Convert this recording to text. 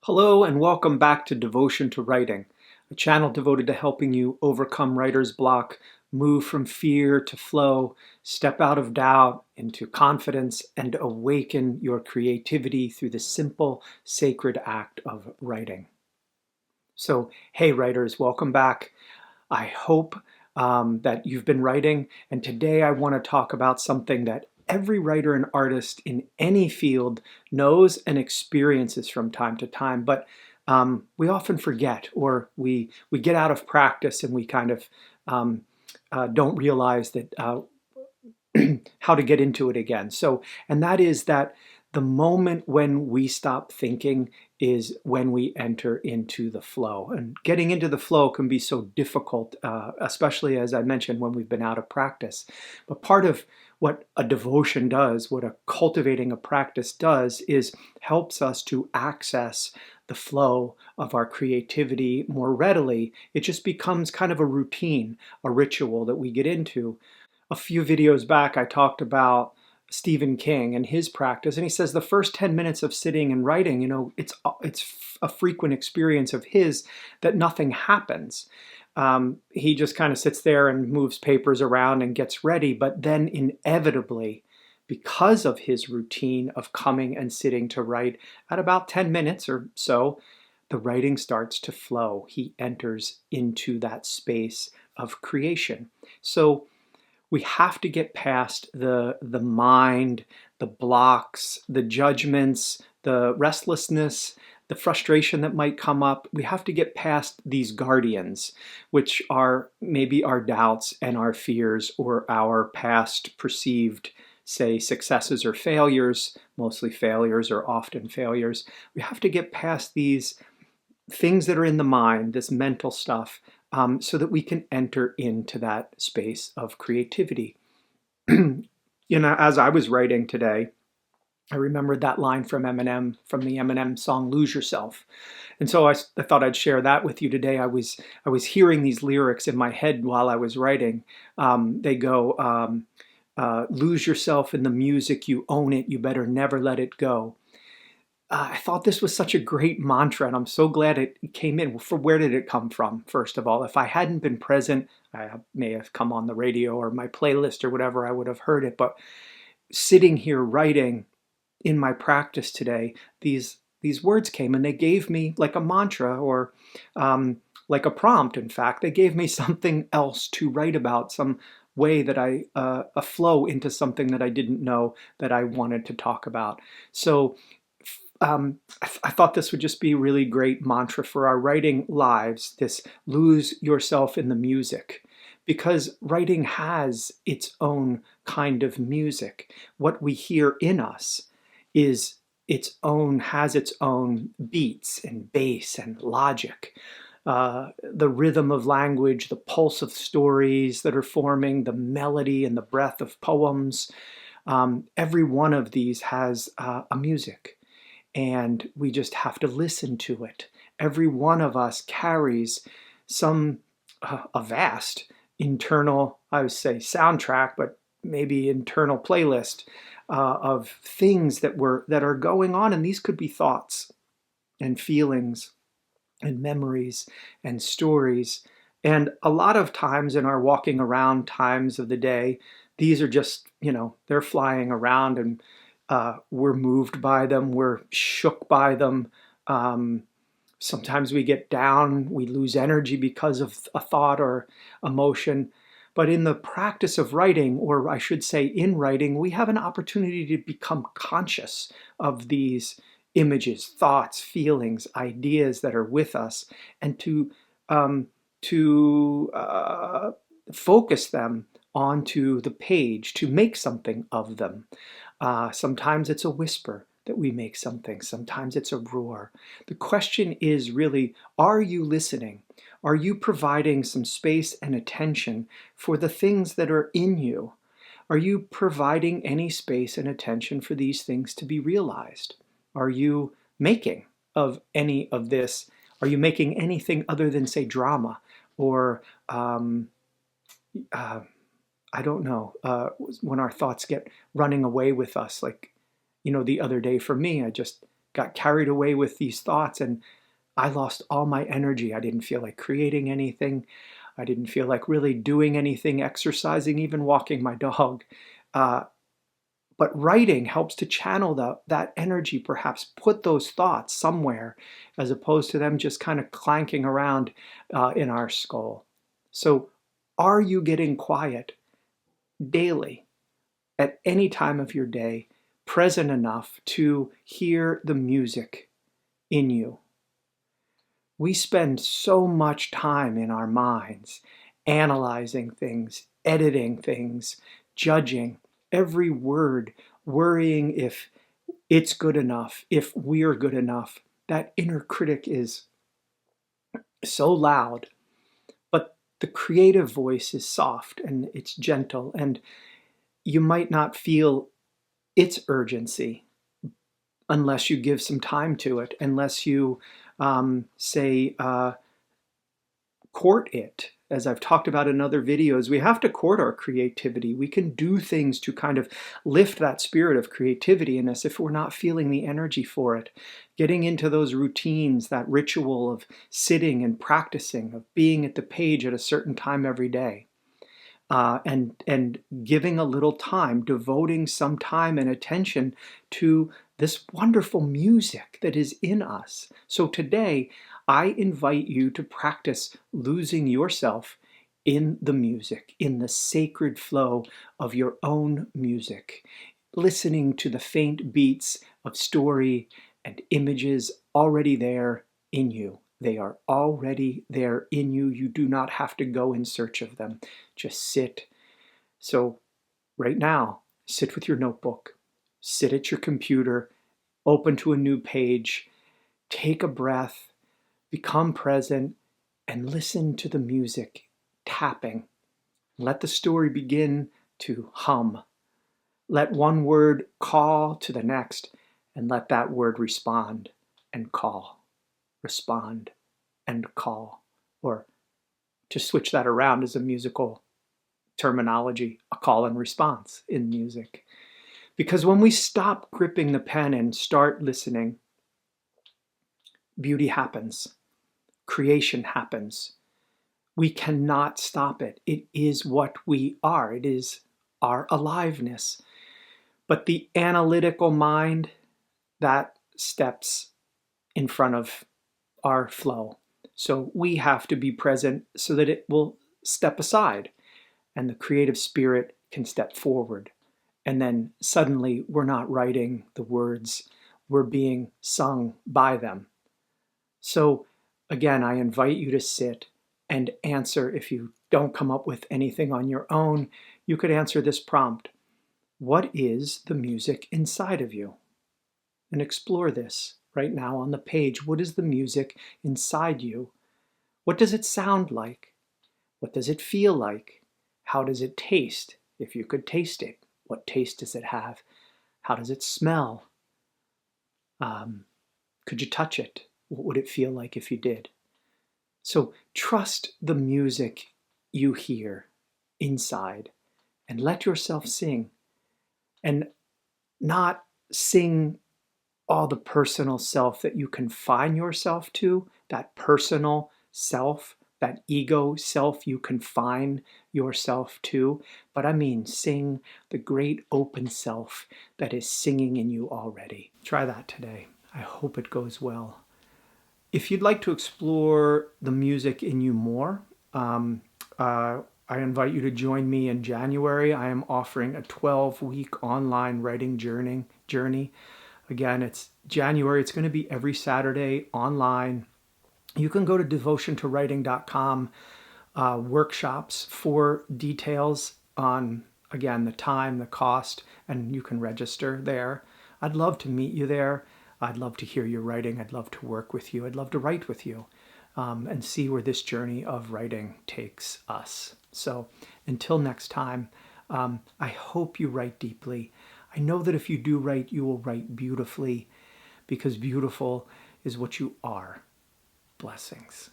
Hello and welcome back to Devotion to Writing, a channel devoted to helping you overcome writer's block, move from fear to flow, step out of doubt into confidence, and awaken your creativity through the simple, sacred act of writing. So, hey writers, welcome back. I hope that you've been writing, and today I want to talk about something that every writer and artist in any field knows and experiences from time to time, but we often forget, or we get out of practice and we kind of don't realize that how to get into it again. And that is that the moment when we stop thinking is when we enter into the flow. And getting into the flow can be so difficult, especially as I mentioned, when we've been out of practice. But part of what a devotion does, what a cultivating a practice does, is helps us to access the flow of our creativity more readily. It just becomes kind of a routine, a ritual that we get into. A few videos back, I talked about Stephen King and his practice, and he says the first 10 minutes of sitting and writing, it's a frequent experience of his that nothing happens. He just kind of sits there and moves papers around and gets ready, but then inevitably, because of his routine of coming and sitting to write, at about 10 minutes or so, the writing starts to flow. He enters into that space of creation. So we have to get past the mind, the blocks, the judgments, the restlessness, the frustration that might come up. We have to get past these guardians, which are maybe our doubts and our fears or our past perceived, say, successes or failures, mostly failures or often failures. We have to get past these things that are in the mind, this mental stuff, so that we can enter into that space of creativity. As I was writing today, I remembered that line from Eminem, from the Eminem song "Lose Yourself," and so I thought I'd share that with you today. I was hearing these lyrics in my head while I was writing. They go, "Lose yourself in the music, you own it, you better never let it go." I thought this was such a great mantra, and I'm so glad it came in. For where did it come from, first of all? If I hadn't been present, I may have come on the radio or my playlist or whatever, I would have heard it. But sitting here writing in my practice today, these words came and they gave me like a mantra or like a prompt, in fact. They gave me something else to write about, some way that a flow into something that I didn't know that I wanted to talk about. So I thought this would just be a really great mantra for our writing lives, this lose yourself in the music, because writing has its own kind of music. What we hear in us is has its own beats and bass and logic. The rhythm of language, the pulse of stories that are forming, the melody and the breath of poems. Every one of these has a music, and we just have to listen to it. Every one of us carries a vast internal, I would say soundtrack, but maybe internal playlist of things that are going on, and these could be thoughts and feelings and memories and stories. And a lot of times in our walking around times of the day, these are just, they're flying around, and we're moved by them, we're shook by them. Sometimes we get down, we lose energy because of a thought or emotion. But in the practice of writing, or I should say in writing, we have an opportunity to become conscious of these images, thoughts, feelings, ideas that are with us, and to focus them onto the page, to make something of them. Sometimes it's a whisper that we make something. Sometimes it's a roar. The question is really, are you listening? Are you providing some space and attention for the things that are in you? Are you providing any space and attention for these things to be realized? Are you making of any of this? Are you making anything other than, say, drama or I don't know, when our thoughts get running away with us, like, the other day for me, I just got carried away with these thoughts, and I lost all my energy. I didn't feel like creating anything. I didn't feel like really doing anything, exercising, even walking my dog. Uh, but writing helps to channel that energy, perhaps put those thoughts somewhere, as opposed to them just kind of clanking around in our skull. So, are you getting quiet daily, at any time of your day, present enough to hear the music in you? We spend so much time in our minds analyzing things, editing things, judging every word, worrying if it's good enough, if we're good enough. That inner critic is so loud, but the creative voice is soft and it's gentle, and you might not feel its urgency unless you give some time to it, unless you say, court it. As I've talked about in other videos, we have to court our creativity. We can do things to kind of lift that spirit of creativity in us if we're not feeling the energy for it. Getting into those routines, that ritual of sitting and practicing, of being at the page at a certain time every day. And giving a little time, devoting some time and attention to this wonderful music that is in us. So today, I invite you to practice losing yourself in the music, in the sacred flow of your own music, listening to the faint beats of story and images already there in you. They are already there in you. You do not have to go in search of them. Just sit. So right now, sit with your notebook, sit at your computer, open to a new page, take a breath, become present, and listen to the music tapping. Let the story begin to hum. Let one word call to the next, and let that word respond and call. Respond and call. Or to switch that around as a musical terminology, a call and response in music. Because when we stop gripping the pen and start listening, beauty happens, creation happens. We cannot stop it. It is what we are. It is our aliveness. But the analytical mind, that steps in front of our flow. So we have to be present so that it will step aside and the creative spirit can step forward. And then suddenly we're not writing the words, we're being sung by them. So again, I invite you to sit and answer. If you don't come up with anything on your own, you could answer this prompt. What is the music inside of you? And explore this right now on the page. What is the music inside you? What does it sound like? What does it feel like? How does it taste? If you could taste it, what taste does it have? How does it smell? Could you touch it? What would it feel like if you did? So trust the music you hear inside and let yourself sing, and not sing all the personal self that you confine yourself to, that personal self, that ego self you confine yourself to, but I mean sing the great open self that is singing in you already. Try that today. I hope it goes well. If you'd like to explore the music in you more, I invite you to join me in January. I am offering a 12-week online writing journey. Again, it's January. It's going to be every Saturday online. You can go to devotiontowriting.com workshops for details on, again, the time, the cost, and you can register there. I'd love to meet you there. I'd love to hear your writing. I'd love to work with you. I'd love to write with you and see where this journey of writing takes us. So until next time, I hope you write deeply. I know that if you do write, you will write beautifully, because beautiful is what you are. Blessings.